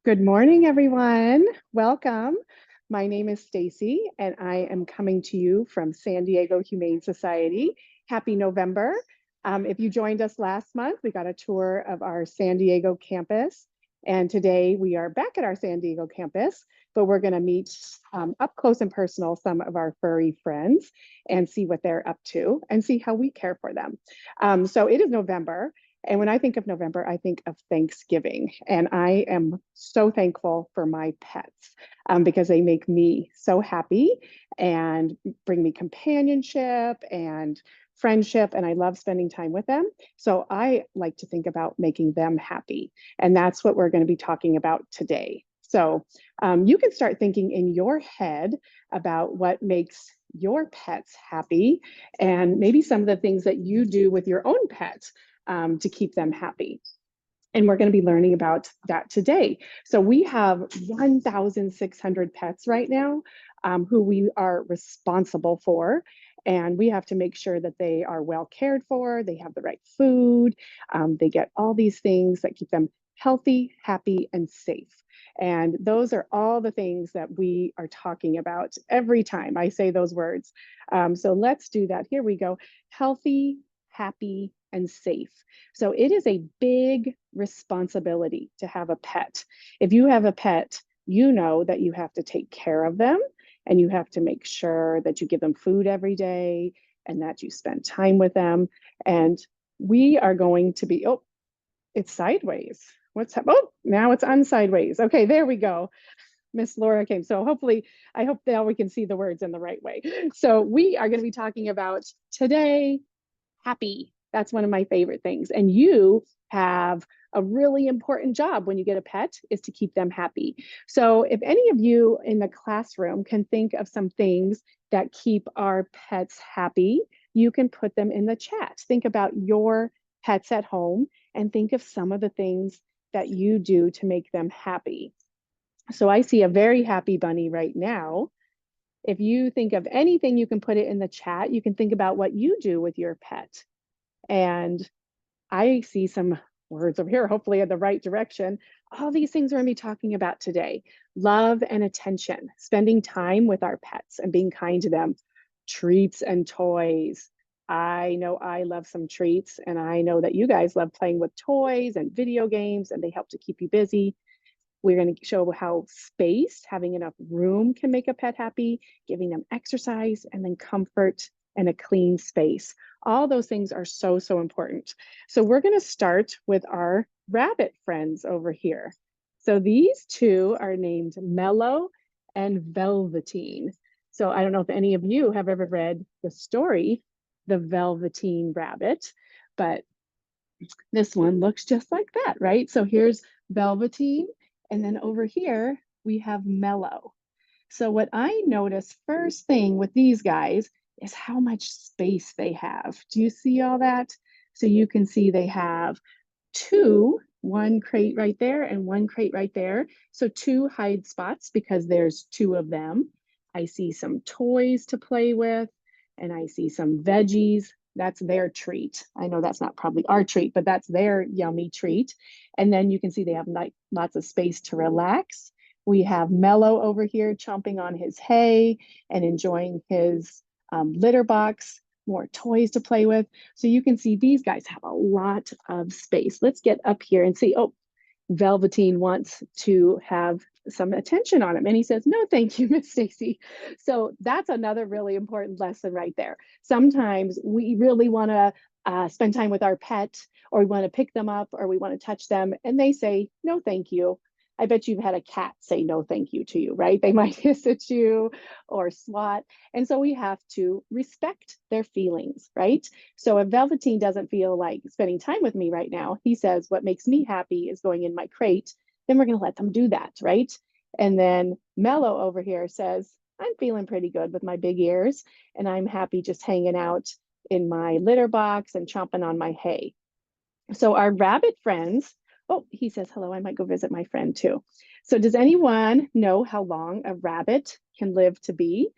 Good morning, everyone. Welcome. My name is Stacy, and I am coming to you from San Diego Humane Society. Happy November. If you joined us last month, we got a tour of our San Diego campus. And today we are back at our San Diego campus, but we're going to meet up close and personal some of our furry friends and see what they're up to and see how we care for them. So it is November. And when I think of November, I think of Thanksgiving. And I am so thankful for my pets because they make me so happy and bring me companionship and friendship. And I love spending time with them. So I like to think about making them happy. And that's what we're going to be talking about today. So you can start thinking in your head about what makes your pets happy and maybe some of the things that you do with your own pets to keep them happy. And we're going to be learning about that today. So we have 1,600 pets right now who we are responsible for. And we have to make sure that they are well cared for, they have the right food, they get all these things that keep them healthy, happy, and safe. And those are all the things that we are talking about every time I say those words. So let's do that. Here we go. Healthy, happy, and safe. So it is a big responsibility to have a pet. If you have a pet, you know that you have to take care of them and you have to make sure that you give them food every day and that you spend time with them. And we are going to be, oh, it's sideways. Oh, now it's unsideways. Okay, there we go. Miss Laura came. So hopefully, I hope now we can see the words in the right way. So we are going to be talking about today happy. That's one of my favorite things. And you have a really important job when you get a pet is to keep them happy. So if any of you in the classroom can think of some things that keep our pets happy, you can put them in the chat. Think about your pets at home and think of some of the things that you do to make them happy. So I see a very happy bunny right now. If you think of anything, you can put it in the chat. You can think about what you do with your pet. And I see some words over here, hopefully in the right direction. All these things we're going to be talking about today: love and attention, spending time with our pets and being kind to them, treats and toys. I know I love some treats, and I know that you guys love playing with toys and video games, and they help to keep you busy. We're going to show how space, having enough room, can make a pet happy, giving them exercise, and then comfort and a clean space. All those things are so, so important. So we're going to start with our rabbit friends over here. So these two are named Mellow and Velveteen. So I don't know if any of you have ever read the story, The Velveteen Rabbit, but this one looks just like that, right? So here's Velveteen, and then over here we have Mellow. So what I notice first thing with these guys is how much space they have. Do you see all that? So you can see they have one crate right there and one crate right there. So two hide spots because there's two of them. I see some toys to play with, and I see some veggies. That's their treat. I know that's not probably our treat, but that's their yummy treat. And then you can see they have like lots of space to relax. We have Mellow over here chomping on his hay and enjoying his litter box, more toys to play with. So you can see these guys have a lot of space. Let's get up here and see. Oh, Velveteen wants to have some attention on him. And he says, no, thank you, Miss Stacy. So that's another really important lesson right there. Sometimes we really want to spend time with our pet, or we want to pick them up, or we want to touch them. And they say, no, thank you. I bet you've had a cat say no thank you to you, right? They might hiss at you or swat. And so we have to respect their feelings, right? So if Velveteen doesn't feel like spending time with me right now, he says, what makes me happy is going in my crate, then we're going to let them do that, right? And then Mellow over here says, I'm feeling pretty good with my big ears, and I'm happy just hanging out in my litter box and chomping on my hay. So our rabbit friends, oh, he says, hello, I might go visit my friend too. So does anyone know how long a rabbit can live to be?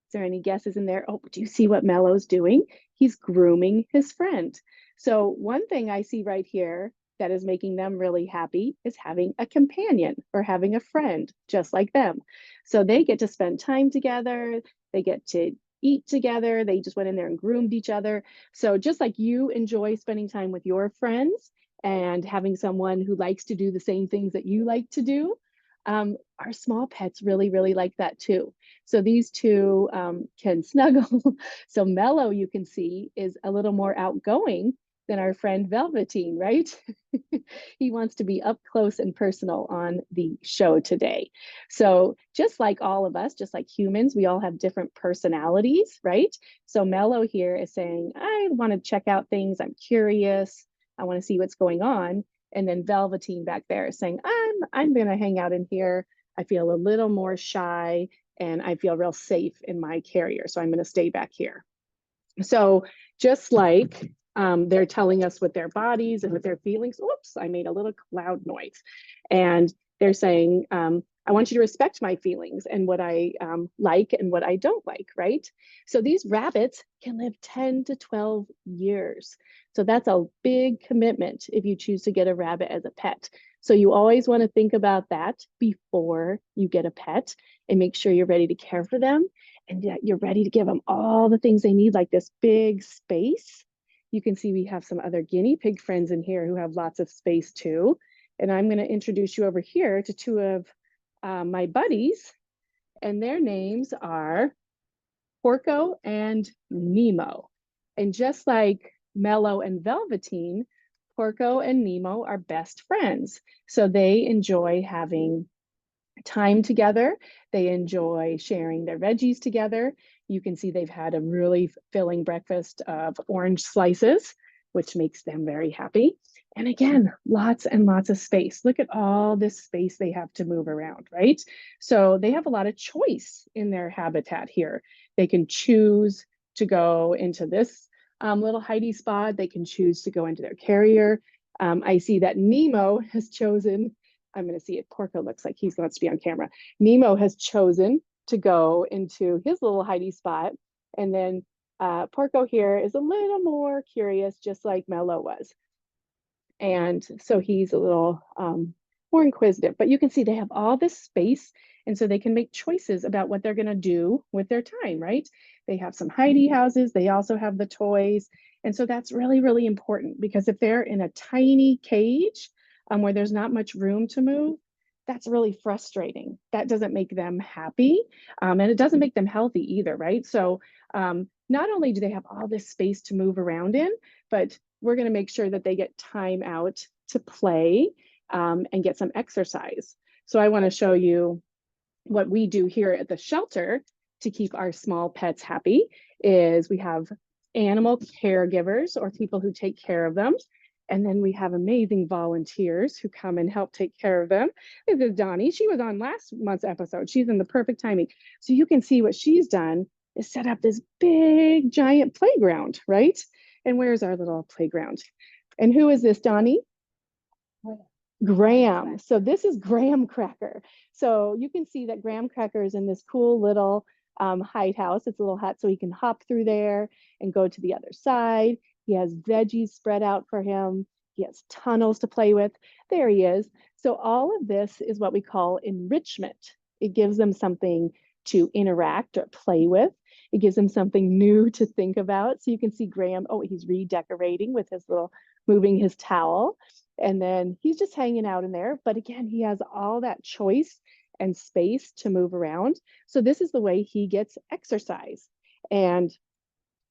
Is there any guesses in there? Oh, do you see what Mellow's doing? He's grooming his friend. So one thing I see right here that is making them really happy is having a companion or having a friend just like them. So they get to spend time together, they get to eat together, they just went in there and groomed each other. So just like you enjoy spending time with your friends and having someone who likes to do the same things that you like to do, our small pets really, really like that too. So these two can snuggle. So Mellow, you can see, is a little more outgoing than our friend Velveteen, right? He wants to be up close and personal on the show today. So just like all of us, just like humans, we all have different personalities, right? So Mellow here is saying, I want to check out things. I'm curious. I want to see what's going on. And then Velveteen back there is saying, I'm going to hang out in here. I feel a little more shy and I feel real safe in my carrier. So I'm going to stay back here. So just like they're telling us with their bodies and with their feelings, oops, I made a little loud noise. And they're saying, I want you to respect my feelings and what I like and what I don't like, right? So these rabbits can live 10 to 12 years. So that's a big commitment if you choose to get a rabbit as a pet. So you always want to think about that before you get a pet and make sure you're ready to care for them and that you're ready to give them all the things they need, like this big space. You can see we have some other guinea pig friends in here who have lots of space too. And I'm going to introduce you over here to two of my buddies, and their names are Porco and Nemo. And just like Mellow and Velveteen, Porco and Nemo are best friends. So they enjoy having time together. They enjoy sharing their veggies together. You can see they've had a really filling breakfast of orange slices, which makes them very happy. And again, lots and lots of space. Look at all this space they have to move around, right? So they have a lot of choice in their habitat here. They can choose to go into this little hidey spot. They can choose to go into their carrier. I see that Nemo has chosen, I'm going to see it. Porco looks like he wants to be on camera. Nemo has chosen to go into his little hidey spot. And then Porco here is a little more curious, just like Mellow was. And so he's a little more inquisitive, but you can see they have all this space. And so they can make choices about what they're going to do with their time, right? They have some hidey houses. They also have the toys. And so that's really, really important because if they're in a tiny cage where there's not much room to move, that's really frustrating. That doesn't make them happy and it doesn't make them healthy either, right? So not only do they have all this space to move around in, but we're going to make sure that they get time out to play and get some exercise. So I want to show you what we do here at the shelter to keep our small pets happy is we have animal caregivers or people who take care of them. And then we have amazing volunteers who come and help take care of them. This is Donnie. She was on last month's episode. She's in the perfect timing. So you can see what she's done is set up this big giant playground, right? And where's our little playground? And who is this, Donnie? Graham. So this is Graham Cracker. So you can see that Graham Cracker is in this cool little hide house. It's a little hut so he can hop through there and go to the other side. He has veggies spread out for him. He has tunnels to play with. There he is. So all of this is what we call enrichment. It gives them something to interact or play with. It gives them something new to think about. So you can see Graham, oh, he's redecorating with his little, moving his towel. And then he's just hanging out in there. But again, he has all that choice and space to move around. So this is the way he gets exercise. And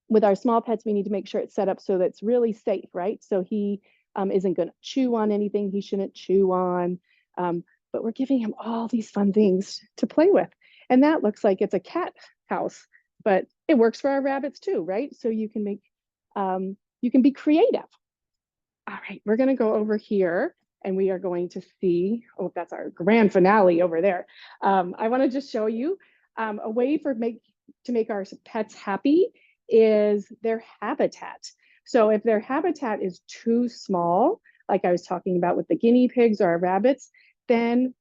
with our small pets, we need to make sure it's set up so that it's really safe, right? So he isn't going to chew on anything he shouldn't chew on. But we're giving him all these fun things to play with. And that looks like it's a cat house, but it works for our rabbits too, right? So you can make, you can be creative. All right, we're going to go over here and we are going to see, oh, that's our grand finale over there. I want to just show you a way to make our pets happy is their habitat. So if their habitat is too small, like I was talking about with the guinea pigs or our rabbits, then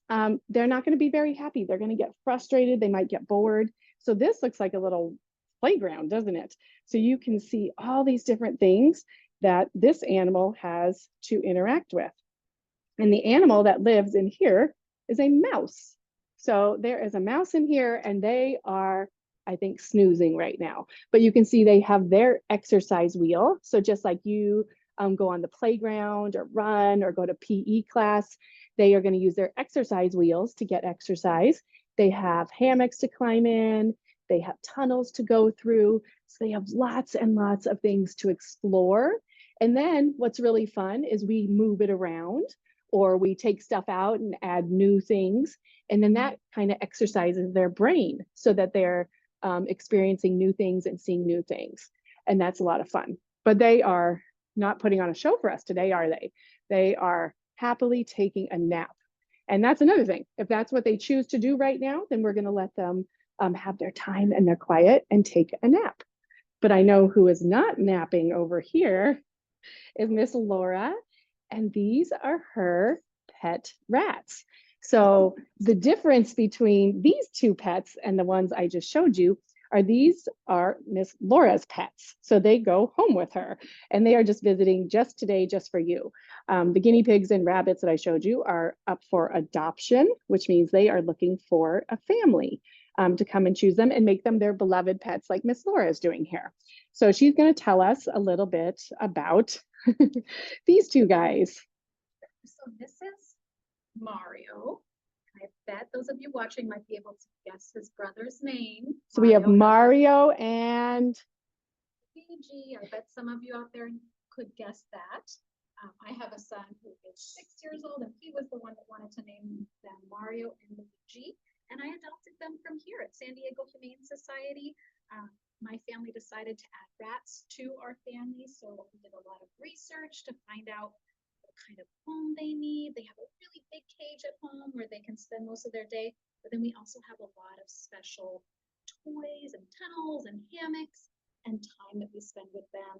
they're not going to be very happy. They're going to get frustrated. They might get bored. So this looks like a little playground, doesn't it? So you can see all these different things that this animal has to interact with. And the animal that lives in here is a mouse. So there is a mouse in here, and they are, I think, snoozing right now. But you can see they have their exercise wheel. So just like you go on the playground or run or go to PE class, they are going to use their exercise wheels to get exercise. They have hammocks to climb in. They have tunnels to go through. So they have lots and lots of things to explore. And then what's really fun is we move it around, or we take stuff out and add new things. And then that kind of exercises their brain so that they're experiencing new things and seeing new things. And that's a lot of fun. But they are not putting on a show for us today, are they? They are happily taking a nap. And that's another thing. If that's what they choose to do right now, then we're going to let them have their time and their quiet and take a nap. But I know who is not napping over here is Miss Laura, and these are her pet rats. So the difference between these two pets and the ones I just showed you are these are Miss Laura's pets. So they go home with her, and they are just visiting just today, just for you. The guinea pigs and rabbits that I showed you are up for adoption, which means they are looking for a family to come and choose them and make them their beloved pets like Miss Laura is doing here. So she's going to tell us a little bit about these two guys. So this is Mario. I bet those of you watching might be able to guess his brother's name. So we have Mario and Luigi. I bet some of you out there could guess that. I have a son who is 6 years old, and he was the one that wanted to name them Mario and Luigi. And I adopted them from here at San Diego Humane Society. My family decided to add rats to our family, so we did a lot of research to find out what kind of home they need. They have a really big cage at home where they can spend most of their day, but then we also have a lot of special toys and tunnels and hammocks and time that we spend with them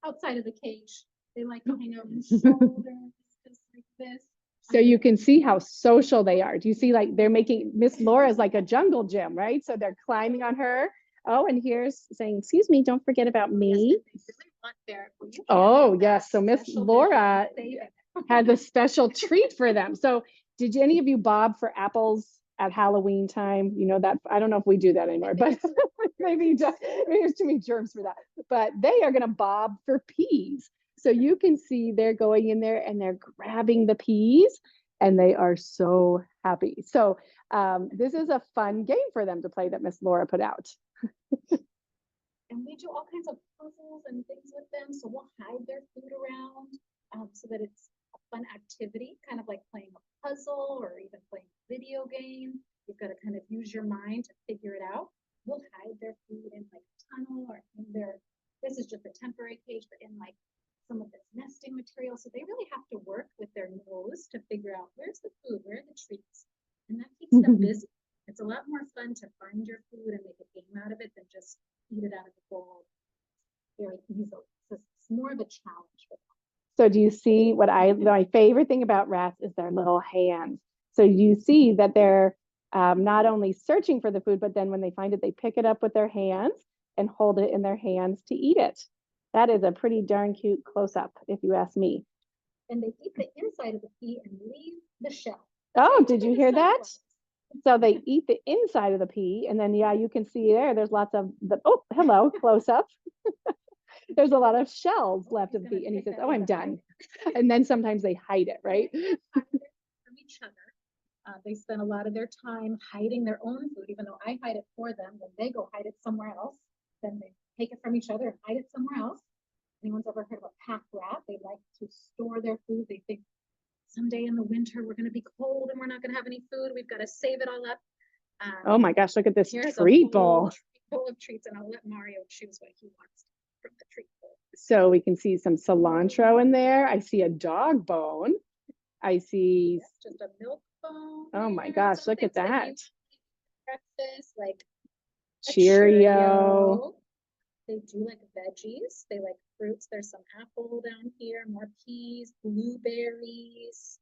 outside of the cage. They like to hang out on shoulders, just like this. So you can see how social they are. Do you see, like, they're making Miss Laura's like a jungle gym, right? So they're climbing on her. Oh, and here's saying, excuse me, don't forget about me. Oh, yes. So Miss Laura has a special treat for them. So did any of you bob for apples at Halloween time? You know that, I don't know if we do that anymore, but maybe there's too many germs for that. But they are going to bob for peas. So you can see they're going in there and they're grabbing the peas, and they are so happy. So this is a fun game for them to play that Miss Laura put out. And we do all kinds of puzzles and things with them. So we'll hide their food around so that it's a fun activity, kind of like playing a puzzle or even playing a video game. You've got to kind of use your mind to figure it out. We'll hide their food in like a tunnel or in their, this is just a temporary cage, but in like some of this nesting material. So they really have to work with their nose to figure out where's the food, where are the treats. And that keeps them busy. It's a lot more fun to find your food and make a game out of it than just eat it out of the bowl very easily. So it's more of a challenge for them. So do you see what my favorite thing about rats is their little hands. So you see that they're not only searching for the food, but then when they find it, they pick it up with their hands and hold it in their hands to eat it. That is a pretty darn cute close-up, if you ask me. And they eat the inside of the pea and leave the shell. Oh, did you hear that? So they eat the inside of the pea, and then, yeah, you can see there's lots of the, oh, hello, close up. There's a lot of shells left of the pea, and he says, oh, I'm done. And then sometimes they hide it, right? From each other. They spend a lot of their time hiding their own food, even though I hide it for them. Then they go hide it somewhere else. Then they take it from each other and hide it somewhere else. Anyone's ever heard of a pack rat? They like to store their food. They think someday in the winter we're going to be cold and we're not going to have any food. We've got to save it all up. Oh my gosh, look at this treat bowl. Full of treats, and I'll let Mario choose what he wants from the treat bowl. So we can see some cilantro in there. I see a dog bone. I see just a milk bone. Oh my gosh, look at that. Breakfast, like Cheerio. They do like veggies. They like fruits. There's some apple down here, more peas, blueberries,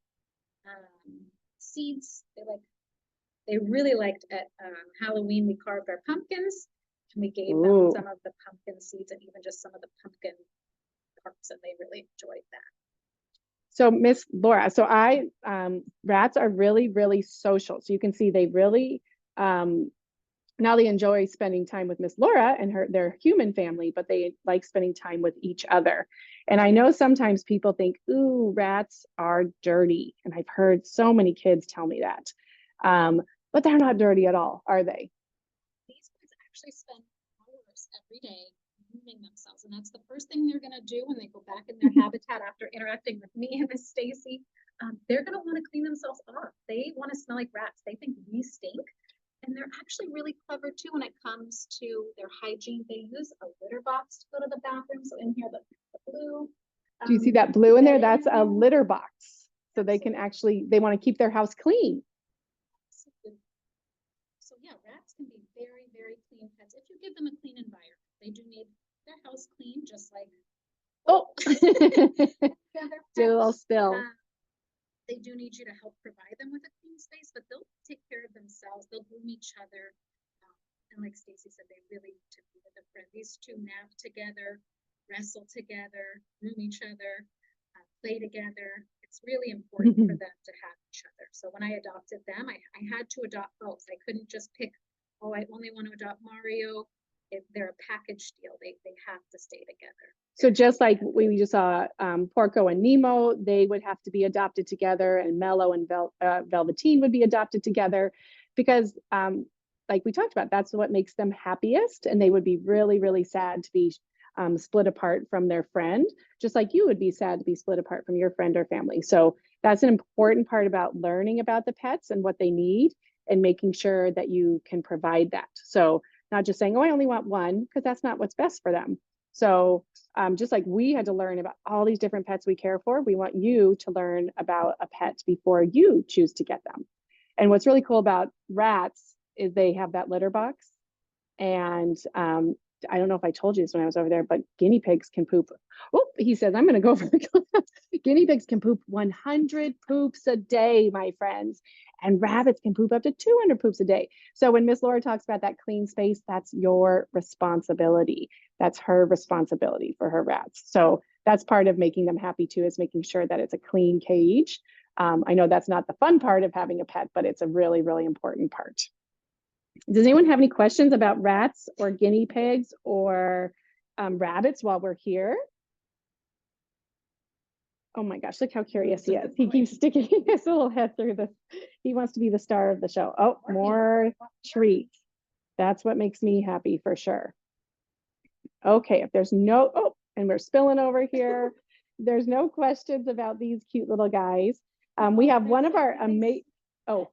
seeds. They really liked at Halloween, we carved our pumpkins and we gave them some of the pumpkin seeds and even just some of the pumpkin parks, and they really enjoyed that. So Miss Laura, so rats are really, really social. So you can see they really, now they enjoy spending time with Miss Laura and their human family, but they like spending time with each other. And I know sometimes people think, ooh, rats are dirty. And I've heard so many kids tell me that. But they're not dirty at all, are they? These kids actually spend hours every day grooming themselves, and that's the first thing they're going to do when they go back in their habitat after interacting with me and Miss Stacy. They're going to want to clean themselves off. They want to smell like rats. They think we stink. And they're actually really clever too when it comes to their hygiene. They use a litter box to go to the bathroom. So in here, the blue. Do you see that blue in there? bedding. That's a litter box. So they can actually, they want to keep their house clean. So yeah, rats can be very, very clean pets if you give them a clean environment. They do need their house clean, just like Oh, other do a little pets. spill. They do need you to help provide them with a clean space, but they'll take care of themselves. They'll groom each other. And like Stacy said, they really need to be with a friend. These two nap together, wrestle together, groom each other, play together. It's really important for them to have each other. So when I adopted them, I had to adopt both. I couldn't just pick, oh, I only want to adopt Mario. They're a package deal. They have to stay together. So just like we just saw Porco and Nemo, they would have to be adopted together, and Mello and Velveteen would be adopted together because like we talked about, that's what makes them happiest. And they would be really, really sad to be split apart from their friend, just like you would be sad to be split apart from your friend or family. So that's an important part about learning about the pets and what they need and making sure that you can provide that. So not just saying, oh, I only want one, because that's not what's best for them. So just like we had to learn about all these different pets we care for, we want you to learn about a pet before you choose to get them. And what's really cool about rats is they have that litter box. And I don't know if I told you this when I was over there, but guinea pigs can poop. Oh, he says, I'm going to go for guinea pigs can poop 100 poops a day, my friends. And rabbits can poop up to 200 poops a day. So when Miss Laura talks about that clean space, that's your responsibility. That's her responsibility for her rats. So that's part of making them happy too, is making sure that it's a clean cage. I know that's not the fun part of having a pet, but it's a really, really important part. Does anyone have any questions about rats or guinea pigs or rabbits while we're here? Oh my gosh, look how curious he is. He keeps sticking his little head through this. He wants to be the star of the show. Oh, more treats. That's what makes me happy for sure. Okay, if there's no, oh, and we're spilling over here. There's no questions about these cute little guys. We have one of our amazing, oh.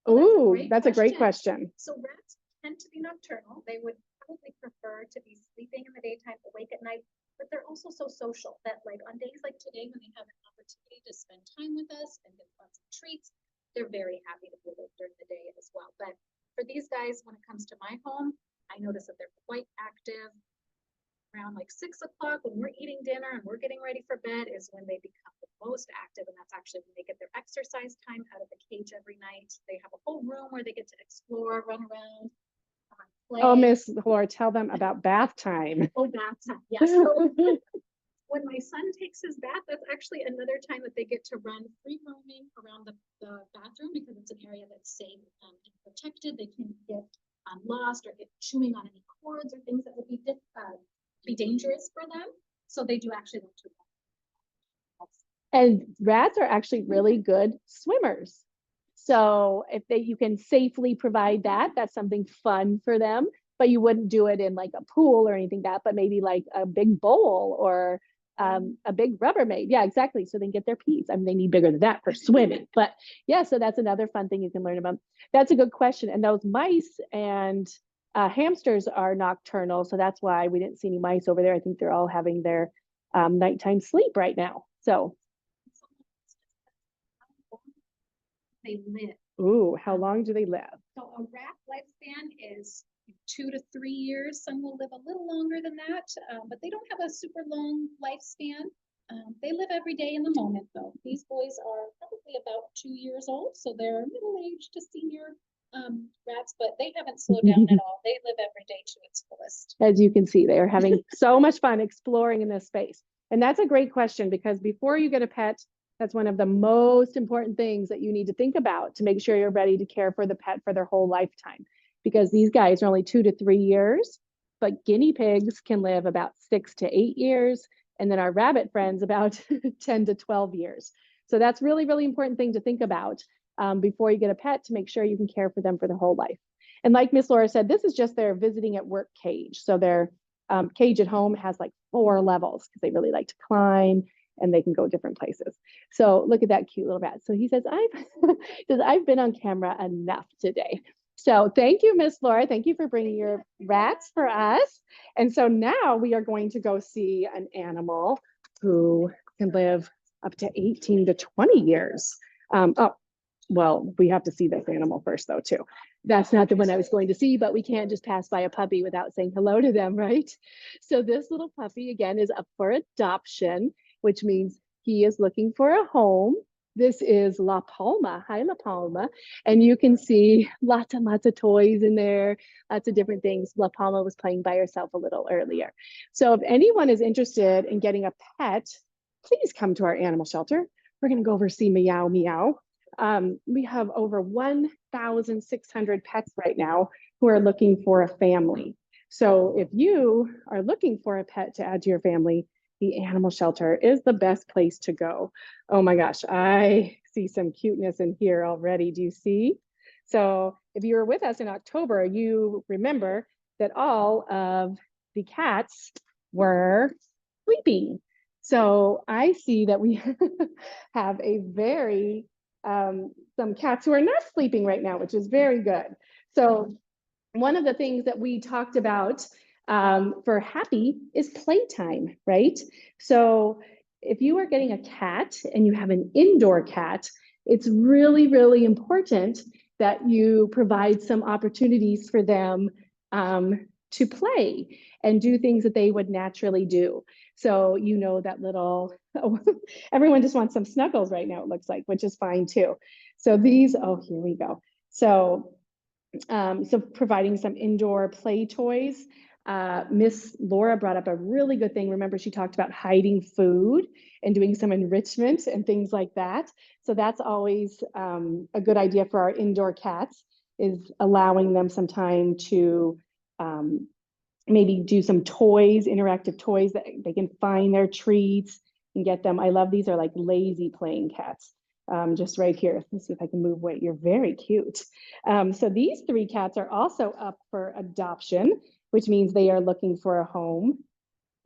Ooh, that's a great question. So rats tend to be nocturnal. They would probably prefer to be sleeping in the daytime, awake at night, but they're also so social that like on days like today, when they have an opportunity to spend time with us and get lots of treats, they're very happy to be awake during the day as well. But for these guys, when it comes to my home, I notice that they're quite active. Around like 6 o'clock when we're eating dinner and we're getting ready for bed is when they become the most active, and that's actually when they get their exercise time out of the cage every night. They have a whole room where they get to explore, run around, play. Oh, Miss Laura, tell them about bath time. Oh, bath time, yes. So when my son takes his bath, that's actually another time that they get to run free roaming around the bathroom, because it's an area that's safe and protected. They can't get lost or get chewing on any cords or things that would be dangerous for them. So they do actually like to run. And rats are actually really good swimmers. So if you can safely provide that, that's something fun for them, but you wouldn't do it in like a pool or anything like that, but maybe like a big bowl or a big Rubbermaid. Yeah, exactly. So they can get their peas. I mean, they need bigger than that for swimming, but yeah, so that's another fun thing you can learn about. That's a good question. And those mice and hamsters are nocturnal. So that's why we didn't see any mice over there. I think they're all having their nighttime sleep right now. So they live. Ooh, how long do they live? So a rat lifespan is 2 to 3 years. Some will live a little longer than that, but they don't have a super long lifespan. They live every day in the moment, though. These boys are probably about 2 years old, so they're middle-aged to senior rats, but they haven't slowed down at all. They live every day to its fullest. As you can see, they are having so much fun exploring in this space. And that's a great question, because before you get a pet, that's one of the most important things that you need to think about to make sure you're ready to care for the pet for their whole lifetime. Because these guys are only 2 to 3 years, but guinea pigs can live about 6 to 8 years. And then our rabbit friends about 10 to 12 years. So that's really, really important thing to think about before you get a pet, to make sure you can care for them for their whole life. And like Miss Laura said, this is just their visiting at work cage. So their cage at home has like 4 levels, because they really like to climb and they can go different places. So look at that cute little rat. So he says, I've been on camera enough today. So thank you, Miss Laura. Thank you for bringing your rats for us. And so now we are going to go see an animal who can live up to 18 to 20 years. Well, we have to see this animal first though, too. That's not the one I was going to see, but we can't just pass by a puppy without saying hello to them, right? So this little puppy, again, is up for adoption, which means he is looking for a home. This is La Palma. Hi, La Palma. And you can see lots and lots of toys in there, lots of different things. La Palma was playing by herself a little earlier. So if anyone is interested in getting a pet, please come to our animal shelter. We're going to go over see Meow Meow. We have over 1,600 pets right now who are looking for a family. So if you are looking for a pet to add to your family, the animal shelter is the best place to go. Oh my gosh, I see some cuteness in here already. Do you see? So if you were with us in October, you remember that all of the cats were sleeping. So I see that we have a very some cats who are not sleeping right now, which is very good. So one of the things that we talked about for Happy is playtime, right? So if you are getting a cat and you have an indoor cat, it's really, really important that you provide some opportunities for them to play and do things that they would naturally do. So you know that little, everyone just wants some snuggles right now, it looks like, which is fine too. So these, oh, here we go. So providing some indoor play toys. Miss Laura brought up a really good thing. Remember, she talked about hiding food and doing some enrichment and things like that. So that's always a good idea for our indoor cats, is allowing them some time to maybe do some toys, interactive toys that they can find their treats and get them. I love these are like lazy playing cats. Just right here. Let's see if I can move weight. You're very cute. So these 3 cats are also up for adoption, which means they are looking for a home.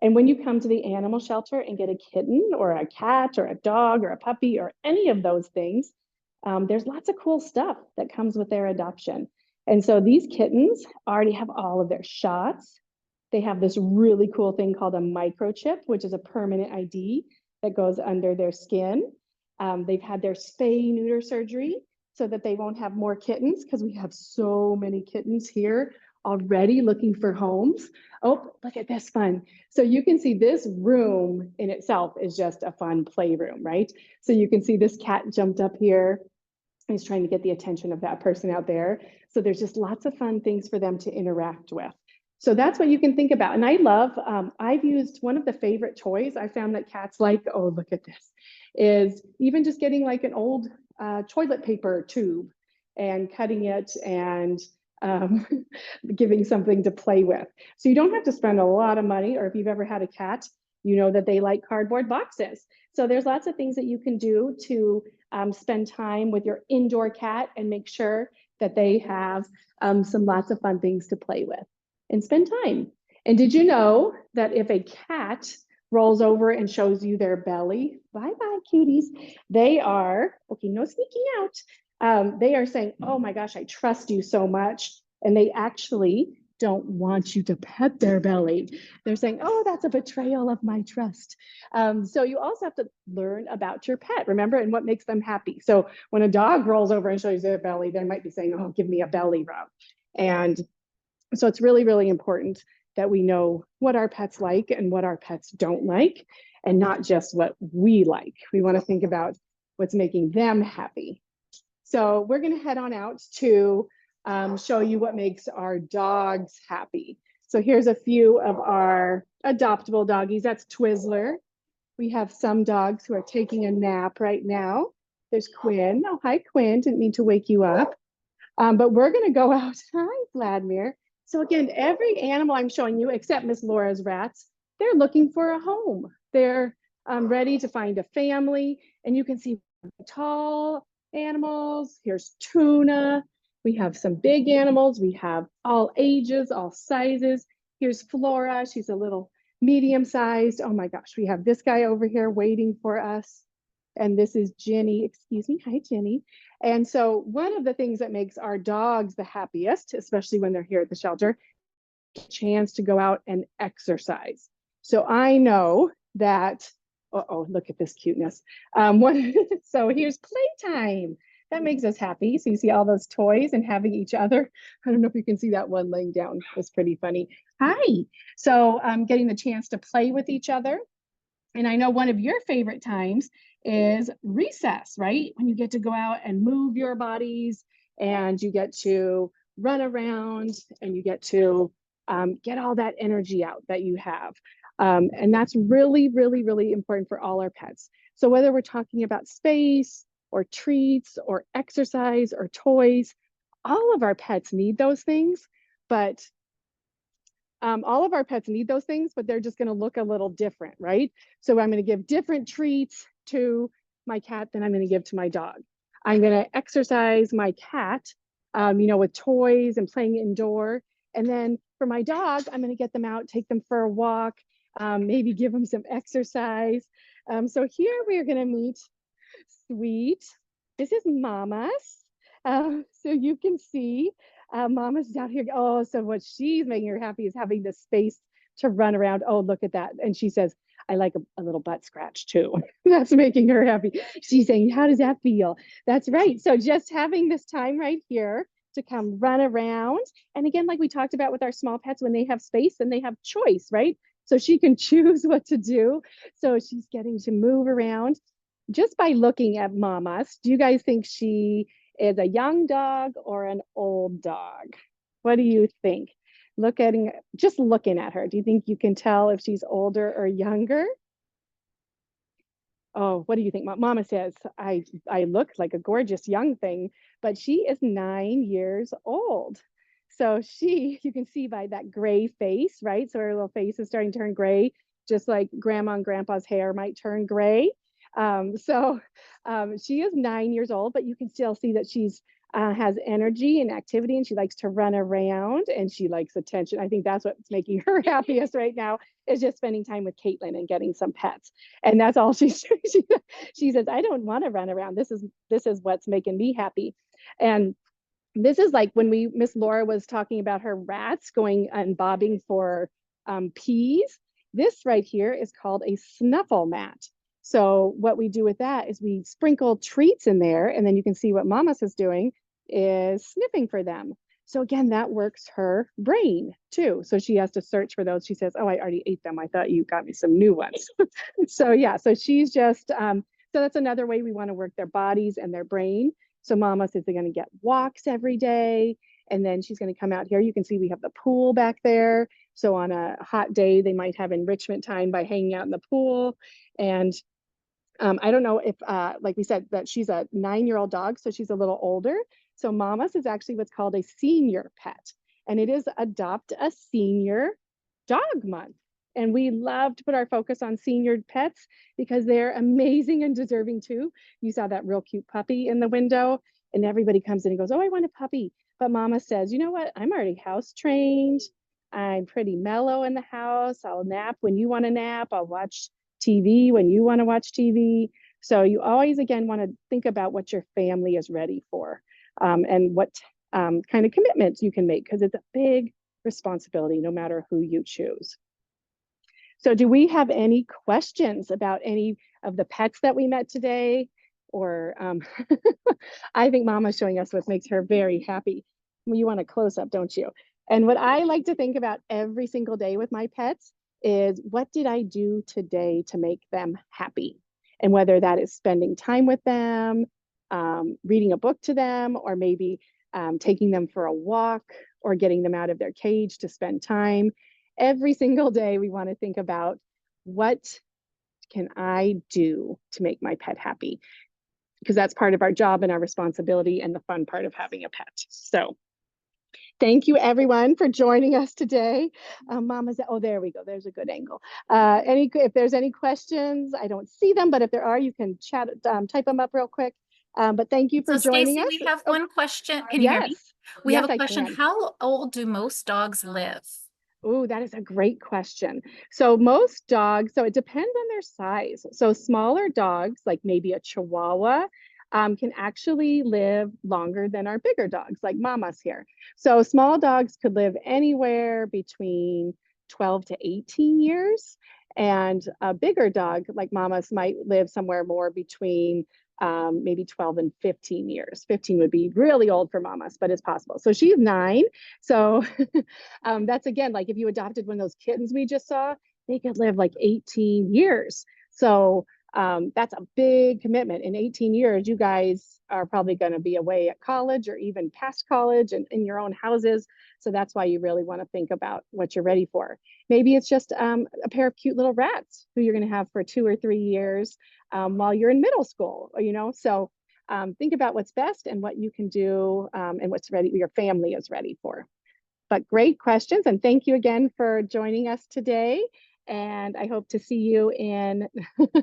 And when you come to the animal shelter and get a kitten or a cat or a dog or a puppy or any of those things, there's lots of cool stuff that comes with their adoption. And so these kittens already have all of their shots. They have this really cool thing called a microchip, which is a permanent ID that goes under their skin. They've had their spay neuter surgery so that they won't have more kittens, because we have so many kittens here already looking for homes. Oh, look at this fun. So you can see this room in itself is just a fun playroom, right? So you can see this cat jumped up here. He's trying to get the attention of that person out there. So there's just lots of fun things for them to interact with. So that's what you can think about. And I love, I've used one of the favorite toys I found that cats like, oh, look at this, is even just getting like an old toilet paper tube and cutting it and giving something to play with. So you don't have to spend a lot of money, or if you've ever had a cat, you know that they like cardboard boxes. So there's lots of things that you can do to spend time with your indoor cat and make sure that they have some lots of fun things to play with and spend time. And did you know that if a cat rolls over and shows you their belly, bye-bye cuties, they are, okay, no sneaking out. They are saying, oh my gosh, I trust you so much. And they actually don't want you to pet their belly. They're saying, oh, that's a betrayal of my trust. So you also have to learn about your pet, remember, and what makes them happy. So when a dog rolls over and shows you their belly, they might be saying, oh, give me a belly rub. And so it's really, really important that we know what our pets like and what our pets don't like, and not just what we like. We want to think about what's making them happy. So we're going to head on out to show you what makes our dogs happy. So here's a few of our adoptable doggies. That's Twizzler. We have some dogs who are taking a nap right now. There's Quinn. Oh, hi, Quinn. Didn't mean to wake you up. But we're going to go out. Hi, Vladimir. So again, every animal I'm showing you, except Miss Laura's rats, they're looking for a home. They're ready to find a family. And you can see tall animals. Here's tuna. We have some big animals. We have all ages, all sizes. Here's Flora. She's a little medium-sized. Oh my gosh, we have this guy over here waiting for us. And this is Jenny. Excuse me. Hi, Jenny. And so one of the things that makes our dogs the happiest, especially when they're here at the shelter, chance to go out and exercise. So I know that, oh, look at this cuteness. So here's playtime. That makes us happy. So you see all those toys and having each other. I don't know if you can see that one laying down. It's pretty funny. Hi. So getting the chance to play with each other. And I know one of your favorite times is recess, right? When you get to go out and move your bodies and you get to run around and you get to get all that energy out that you have. And that's really, really, really important for all our pets. So whether we're talking about space or treats or exercise or toys, all of our pets need those things, but all of our pets need those things, but they're just going to look a little different, right? So I'm going to give different treats to my cat than I'm going to give to my dog. I'm going to exercise my cat, with toys and playing indoor. And then for my dog, I'm going to get them out, take them for a walk, maybe give them some exercise. So here we are going to meet Sweet. This is Mama's. So you can see Mama's down here. Oh, so what she's making her happy is having the space to run around. Oh, look at that. And she says, I like a little butt scratch too. That's making her happy. She's saying, how does that feel? That's right. So just having this time right here to come run around. And again, like we talked about with our small pets, when they have space and they have choice, right? So she can choose what to do. So she's getting to move around. Just by looking at Mama's, do you guys think she is a young dog or an old dog? What do you think? Just looking at her, do you think you can tell if she's older or younger? Oh, what do you think? Mama says, I look like a gorgeous young thing, but she is 9 years old. So you can see by that gray face, right? So her little face is starting to turn gray, just like grandma and grandpa's hair might turn gray. She is 9 years old, but you can still see that she's has energy and activity, and she likes to run around and she likes attention. I think that's what's making her happiest right now, is just spending time with Caitlin and getting some pets. And that's all she says, I don't want to run around. This is what's making me happy. And this is like when Miss Laura was talking about her rats going and bobbing for peas. This right here is called a snuffle mat. So what we do with that is we sprinkle treats in there, and then you can see what Mama's is doing is sniffing for them. So again, that works her brain too. So she has to search for those. She says, oh, I already ate them. I thought you got me some new ones. So yeah, so she's just, so that's another way we want to work their bodies and their brain. So Mama says they're going to get walks every day. And then she's going to come out here. You can see we have the pool back there. So on a hot day, they might have enrichment time by hanging out in the pool. And I don't know if, like we said, that she's a 9-year-old dog, so she's a little older. So Mama's is actually what's called a senior pet, and it is Adopt a Senior Dog Month. And we love to put our focus on senior pets because they're amazing and deserving too. You saw that real cute puppy in the window, and everybody comes in and goes, oh, I want a puppy. But Mama says, you know what? I'm already house trained. I'm pretty mellow in the house. I'll nap when you want to nap. I'll watch TV when you want to watch TV. So you always, again, want to think about what your family is ready for, and what kind of commitments you can make, because it's a big responsibility no matter who you choose. So do we have any questions about any of the pets that we met today? Or I think Mama's showing us what makes her very happy. You want a close up, don't you? And what I like to think about every single day with my pets is, what did I do today to make them happy? And whether that is spending time with them, reading a book to them, or maybe taking them for a walk, or getting them out of their cage to spend time. Every single day, we want to think about, what can I do to make my pet happy? Because that's part of our job and our responsibility and the fun part of having a pet. So thank you everyone for joining us today. Mama's, oh, there we go. There's a good angle. If there's any questions, I don't see them, but if there are, you can chat, type them up real quick. But thank you for So joining Stacy, us. we have Oh, one question. Can you hear me? yes, We yes, have a I question. can. How old do most dogs live? Oh, that is a great question. So most dogs, so it depends on their size. So smaller dogs, like maybe a Chihuahua, can actually live longer than our bigger dogs, like Mama's here. So small dogs could live anywhere between 12 to 18 years. And a bigger dog, like Mama's, might live somewhere more between maybe 12 and 15 years. 15 would be really old for Mama's, but it's possible. So she's 9. So that's, again, like if you adopted one of those kittens we just saw, they could live like 18 years. So that's a big commitment. In 18 years, you guys are probably going to be away at college or even past college and in your own houses. So that's why you really want to think about what you're ready for. Maybe it's just a pair of cute little rats who you're going to have for 2 or 3 years while you're in middle school, so think about what's best and what you can do and what's ready, your family is ready for. But great questions, and thank you again for joining us today. And I hope to see you in,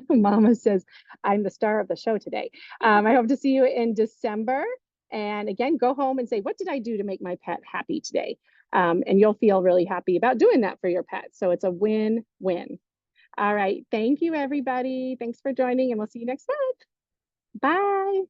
Mama says, I'm the star of the show today. I hope to see you in December. And again, go home and say, what did I do to make my pet happy today? And you'll feel really happy about doing that for your pet. So it's a win-win. All right. Thank you, everybody. Thanks for joining, and we'll see you next month. Bye.